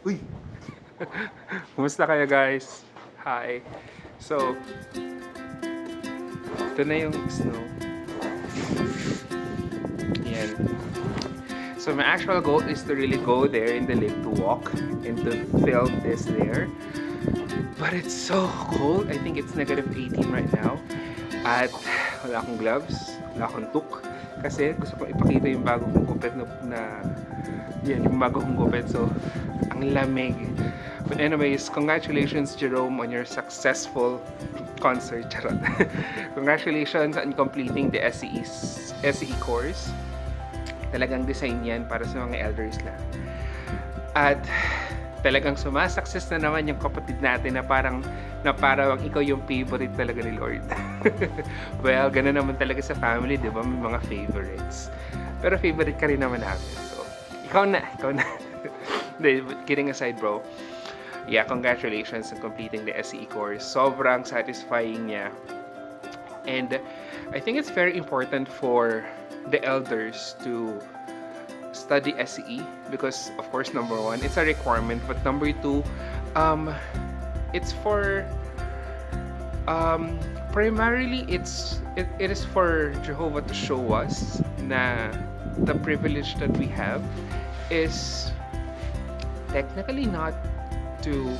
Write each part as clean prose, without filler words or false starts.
Uy! Kumusta kayo guys? Hi! So, ito na yung snow. Yan. So my actual goal is to really go there in the lake to walk and to film this there. But it's so cold. I think it's -18 right now. At wala akong gloves, wala akong toque. Kasi gusto kong ipakita yung bago kong gupit yan, yung bago kong gupit. So, ang lamig. But anyways, congratulations Jerome on your successful concert. Charot. Congratulations on completing the SCE course. Talagang design yan para sa mga elders lang. At talagang sumasakses na naman yung kapatid natin na parang ikaw yung favorite talaga ni Lord. Well, ganun naman talaga sa family, di ba? May mga favorites. Pero favorite ka rin naman namin. So, ikaw na. Kidding aside, bro. Yeah, congratulations on completing the SCE course. Sobrang satisfying niya. And I think it's very important for the elders to study SCE because of course number one, it's a requirement, but number two, it's for primarily it is for Jehovah to show us na the privilege that we have is technically not to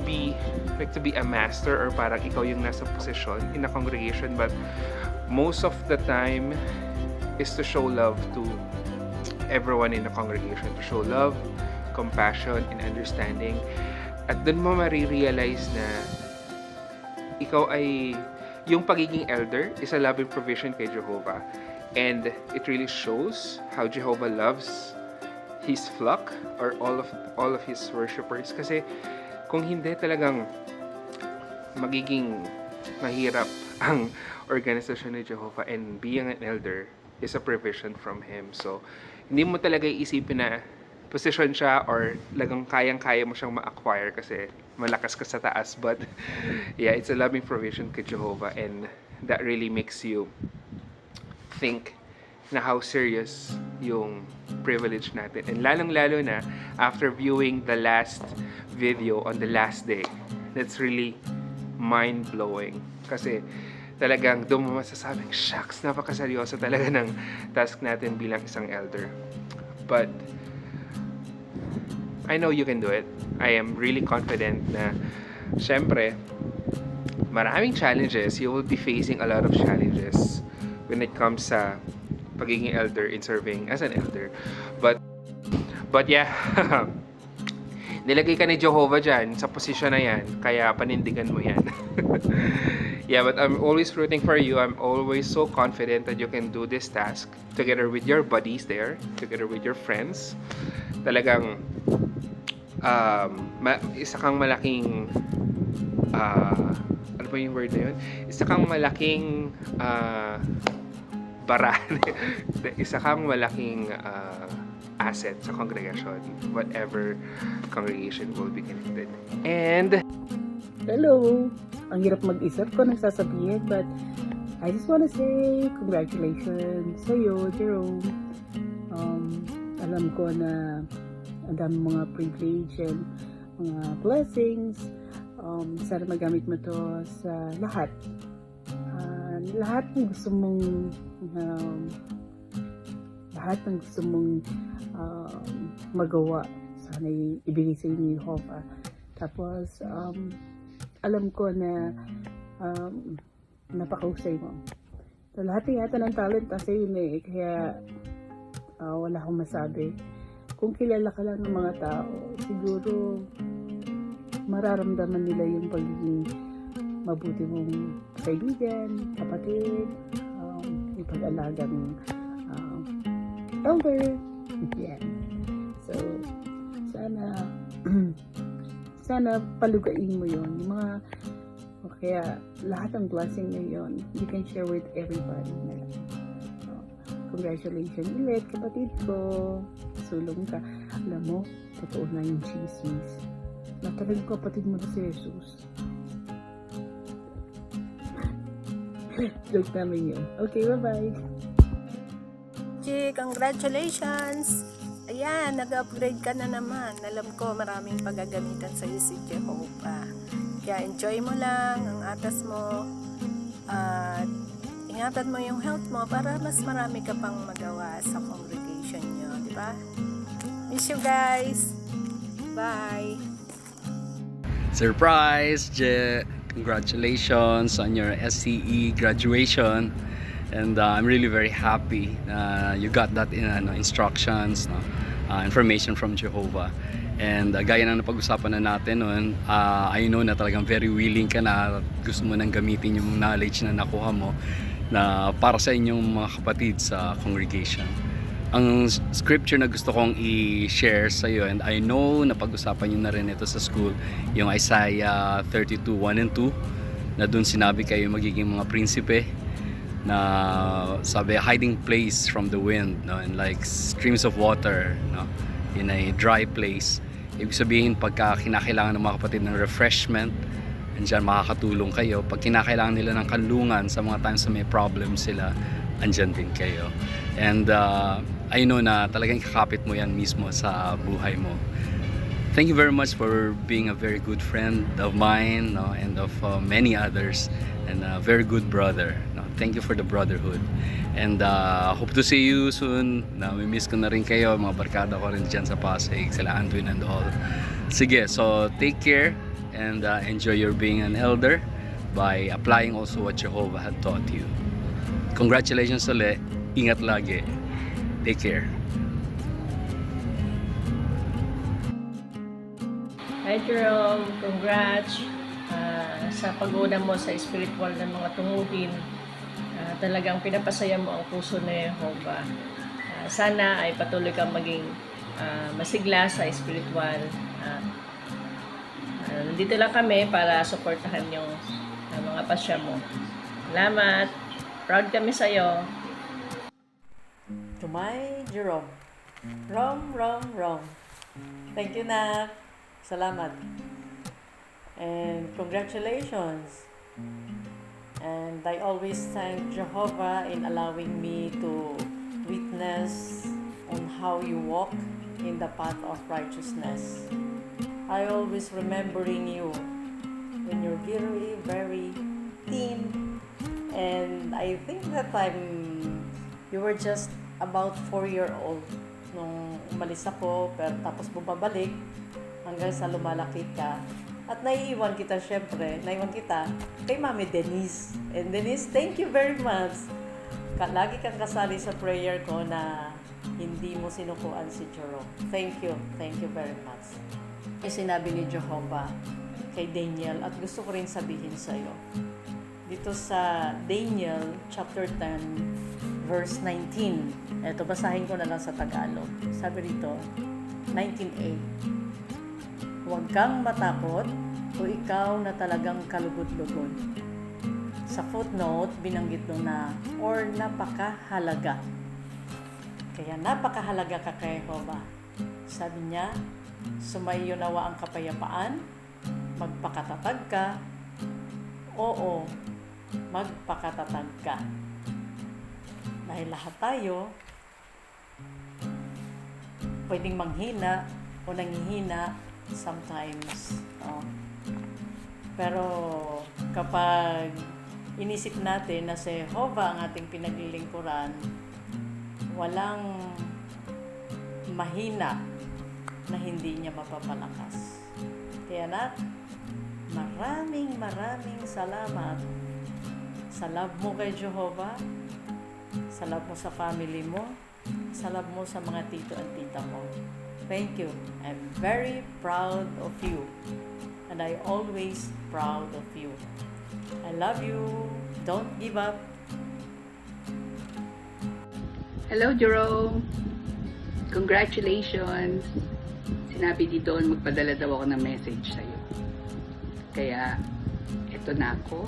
be a master or parang ikaw yung nasa position in a congregation, but most of the time is to show love to everyone in the congregation, to show love, compassion, and understanding. At dun mo marirealize na ikaw ay, yung pagiging elder is a loving provision kay Jehovah. And it really shows how Jehovah loves his flock or all of his worshipers. Kasi kung hindi, talagang magiging mahirap ang organisasyon ni Jehovah, and being an elder is a provision from Him. So, hindi mo talaga iisipin na position siya or lagang kayang-kaya mo siyang ma-acquire kasi malakas ka sa taas. But, yeah, it's a loving provision kay Jehovah, and that really makes you think na how serious yung privilege natin. And lalong-lalo na after viewing the last video on the last day, that's really mind-blowing. Kasi talagang doon mo masasabing, shucks, napakaseryoso talaga ng task natin bilang isang elder. But I know you can do it. I am really confident na syempre, maraming challenges. You will be facing a lot of challenges when it comes sa pagiging elder in serving as an elder. But yeah, nilagay ka ni Jehovah dyan sa posisyon na yan, kaya panindigan mo yan. Yeah, but I'm always rooting for you. I'm always so confident that you can do this task together with your buddies there, together with your friends. Talagang isa kang malaking ano ba yung word na yun? Isa kang malaking isa kang malaking asset sa congregation, whatever congregation will be connected. And hello! Ang hirap mag-isip ko nang sasabihin, but I just wanna say congratulations sa'yo, Jerome. Alam ko na ang dami mga privilege and mga blessings. Sana magamit mo to sa lahat. Lahat ng gusto mong magawa, sana ibigay sa inyo yung Jehovah. Tapos alam ko na napakahusay mo. So, lahat yata ng talent kasi yun eh. Kaya wala akong masabi. Kung kilala ka lang ng mga tao, siguro mararamdaman nila yung pagiging mabuti mong kaibigan, kapatid, yung pag-alagang elder. Yan. So, sana palugain mo yun. Yung mga, kaya lahat ng blessing na yun, you can share with everybody. Congratulations ulit, kapatid ko. Sulong ka. Alam mo, totoo na yung chismis. Natalag ko kapatid mo na si Jesus. Joke namin yun. Okay, bye-bye. Chi, congratulations! Ayan, nag-upgrade ka na naman. Alam ko maraming paggagamitan sa'yo si Jehovah. Kaya enjoy mo lang ang atas mo. At ingatan mo yung health mo para mas marami ka pang magawa sa congregation nyo. Di ba? Miss you guys. Bye. Surprise, Je! Congratulations on your SCE graduation. And I'm really very happy you got that instructions, no? Information from Jehovah. And gaya ng napag-usapan na natin noon, I know na talagang very willing ka na at gusto mo nang gamitin yung knowledge na nakuha mo na para sa inyong mga kapatid sa congregation. Ang scripture na gusto kong i-share sa iyo, and I know na pag-usapan nyo na rin ito sa school, yung Isaiah 32:1 and 2, na dun sinabi kayo magiging mga prinsipe, na sabi hiding place from the wind, no, and like streams of water, no, in a dry place. Ibig sabihin, pagka kinakailangan ng mga kapatid ng refreshment, andyan makakatulong kayo. Pag kinakailangan nila ng kanlungan sa mga times na may problem sila, andyan din kayo. And I know na talagang kakapit mo yan mismo sa buhay mo. Thank you very much for being a very good friend of mine, no, and of many others, and a very good brother, no. Thank you for the brotherhood, and hope to see you soon. Nami-miss ko na rin kayo, mga barkada ko rin dyan sa Pasig, sila Anduin and all. Sige, so take care and enjoy your being an elder by applying also what Jehovah had taught you. Congratulations ulit, ingat lagi, take care. Hi Jerome, congrats sa pag-una mo sa spiritual ng mga tungkulin. Talagang pinapasaya mo ang puso ni Jehovah. Sana ay patuloy kang maging masigla sa spiritual. Nandito lang kami para suportahan yung mga pasya mo. Salamat! Proud kami sa'yo. To my Jerome. Wrong. Thank you, Nak. Salamat. And congratulations. And I always thank Jehovah in allowing me to witness on how you walk in the path of righteousness. I always remembering you when you're very, very thin. And I think that you were just about 4-year-old nung umalis ako, pero tapos bumabalik hanggang sa lumalaki ka. At naiiwan kita syempre, kay Mami Denise. And Denise, thank you very much. Lagi kang kasali sa prayer ko na hindi mo sinukuan si Jerome. Thank you very much. Yung sinabi ni Jehovah kay Daniel, at gusto ko rin sabihin sa'yo. Dito sa Daniel chapter 10 verse 19. Ito, basahin ko na lang sa Tagalog. Sabi rito, 19a. Huwag kang matakot o ikaw na talagang kalugod-lugod. Sa footnote, binanggit doon na, or napakahalaga. Kaya napakahalaga ka kay Jehovah. Sabi niya, sumaiyo nawa ang kapayapaan, magpakatatag ka, oo, magpakatatag ka. Dahil lahat tayo, pwedeng manghina o nanghihina sometimes. Pero kapag inisip natin na si Jehovah ang ating pinaglilingkuran, walang mahina na hindi niya mapapalakas. Kaya maraming salamat sa love mo kay Jehovah, sa love mo sa family mo, sa love mo sa mga tito at tita mo. Thank you. I'm very proud of you. And I always proud of you. I love you. Don't give up. Hello, Jerome. Congratulations. Sinabi dito magpadala daw ako ng message sa'yo. Kaya, eto na ako.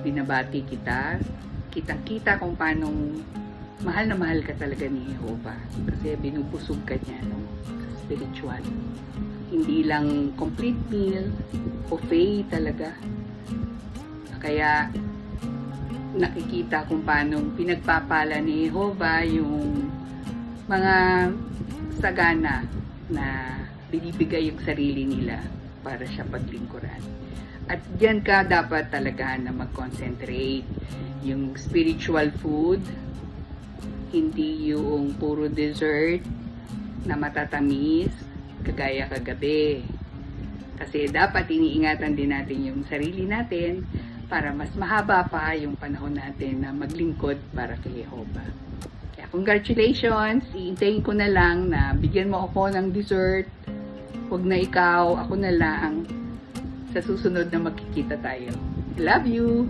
Binabati kita. Kitang-kita kung paano mahal na mahal ka talaga ni Jehovah. Kasi binubusog ka niya, no? Sa spiritual. Hindi lang complete meal o faith talaga. Kaya nakikita kung paano pinagpapala ni Jehovah yung mga sagana na binibigay yung sarili nila para siya paglingkuran. At diyan ka dapat talaga na mag-concentrate. Yung spiritual food, hindi yung puro dessert na matatamis, kagaya kagabi. Kasi dapat iniingatan din natin yung sarili natin para mas mahaba pa yung panahon natin na maglingkod para kay Jehovah. Kaya congratulations, iintayin ko na lang na bigyan mo ako ng dessert. Huwag na ikaw, ako na lang. Sa susunod na magkikita tayo. Love you!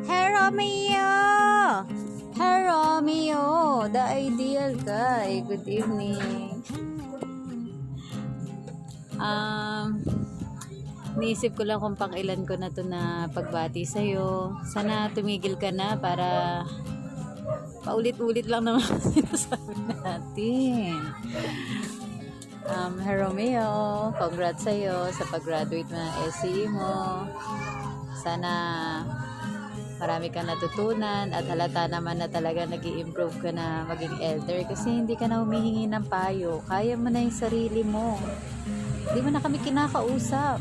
Hey Romeo! Hey Romeo! The ideal guy. Good evening. Niisip ko lang kung pang ilan ko na to na pagbati sa'yo. Sana tumigil ka na para paulit-ulit lang naman sinasabi natin. Hey Romeo, congrats sa'yo sa pag-graduate mo ng SCE mo. Sana marami kang natutunan at halata naman na talaga nag-i-improve ka na maging elder kasi hindi ka na humihingi ng payo. Kaya mo na yung sarili mo. Hindi mo na kami kinakausap.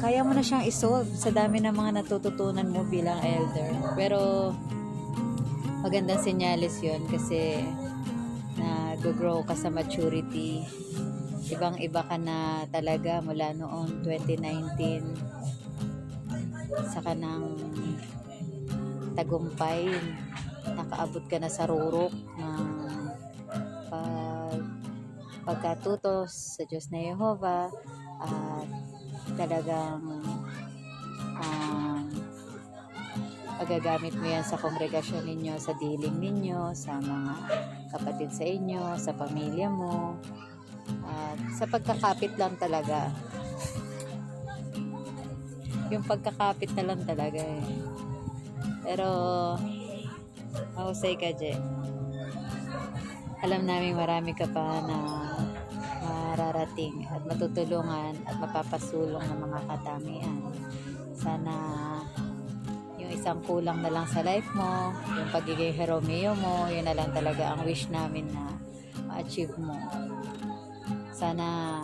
Kaya mo na siyang isolve sa dami ng mga natututunan mo bilang elder. Pero magandang senyales yun kasi nag-grow ka sa maturity. Ibang-iba ka na talaga mula noong 2019. Saka ng tagumpay. Nakaabot ka na sa rurok ng pagkatutos sa Diyos na Jehovah at talagang pagagamit mo yan sa kongregasyon ninyo, sa dealing ninyo, sa mga kapatid sa inyo, sa pamilya mo, at sa pagkakapit lang talaga. Yung pagkakapit na lang talaga eh. Pero mahusay ka, Je. Alam namin marami ka pa na mararating at matutulungan at mapapasulong ng mga katangian. Sana yung isang kulang na lang sa life mo, yung pagiging Romeo mo, yun na lang talaga ang wish namin na ma-achieve mo. Sana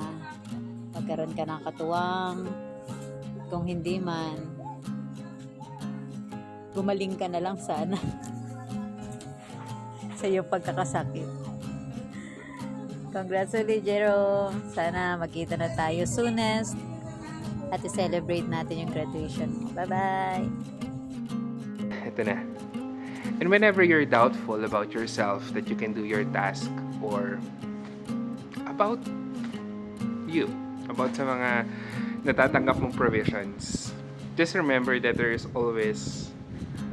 magkaroon ka ng katuwang, kung hindi man gumaling ka na lang sana sa iyong pagkakasakit. Congrats ulit, Jerome. Sana magkita na tayo soonest at i-celebrate natin yung graduation mo. Bye-bye! Ito na. And whenever you're doubtful about yourself that you can do your task or about you, about sa mga natatanggap mong provisions, just remember that there is always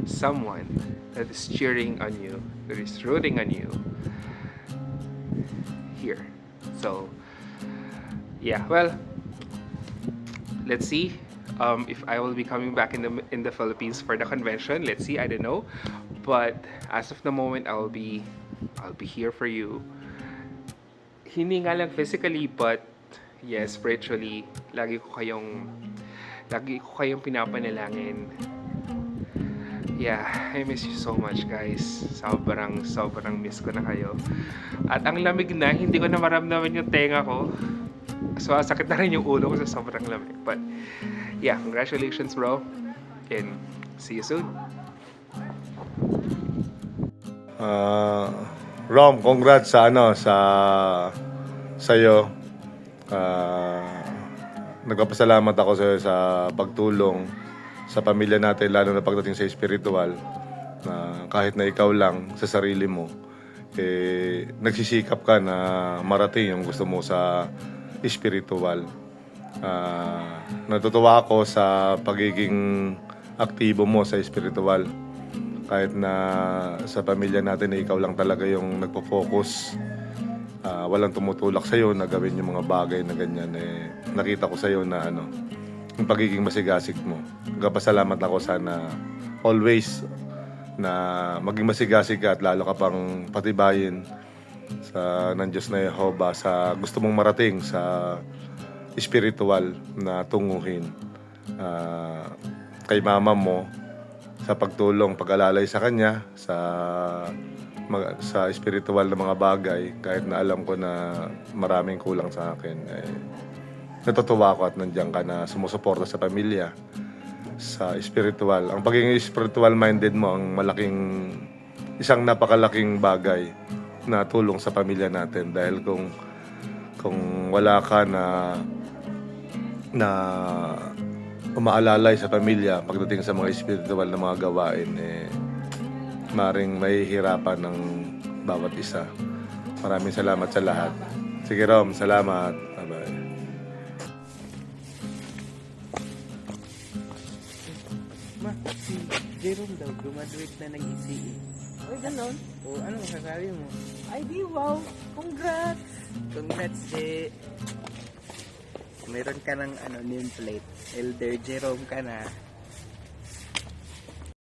someone that is cheering on you, that is rooting on you here. So, yeah, well, let's see if I will be coming back in the Philippines for the convention. Let's see, I don't know, but as of the moment, I'll be here for you. Hindi nga lang physically, but yes, spiritually, lagi ko kayong pinapanalangin. Yeah, I miss you so much, guys. Sobrang miss ko na kayo. At ang lamig na, hindi ko na maramdaman yung tenga ko. So, sakit na rin yung ulo ko sa sobrang lamig. But, yeah, congratulations, bro. And see you soon. Rom, congrats sa sa'yo. Nagpapasalamat ako sa pagtulong sa pamilya natin, lalo na pagdating sa spiritual, na kahit na ikaw lang sa sarili mo, nagsisikap ka na marating yung gusto mo sa spiritual. Natutuwa ako sa pagiging aktibo mo sa spiritual. Kahit na sa pamilya natin ikaw lang talaga yung nagpo-focus. Walang tumutulak sa'yo na gawin yung mga bagay na ganyan. Nakita ko sa'yo na yung pagiging masigasig mo. Nagpapasalamat ako sana always na maging masigasig ka at lalo ka pang patibayin ng Diyos na Jehovah sa gusto mong marating sa spiritual na tunguhin. Kay mama mo, sa pagtulong, pag-alalay sa kanya, sa sa spiritual na mga bagay, kahit na alam ko na maraming kulang sa akin, natutuwa ako at nandiyan ka na sumusuporta sa pamilya, sa spiritual. Ang pagiging spiritual minded mo ang isang napakalaking bagay na tulong sa pamilya natin, dahil kung wala ka na umaalalay sa pamilya pagdating sa mga spiritual na mga gawain, maring mahihirapan ng bawat isa. Maraming salamat sa lahat. Sige Rom, salamat. Bye-bye. Ma, si Jerome daw, graduate na ng ECE. Uy, ganon. O, ano masasabi mo? Ay, di wow. Congrats. Congrats, Je. Meron ka ng nameplate. Elder Jerome ka na.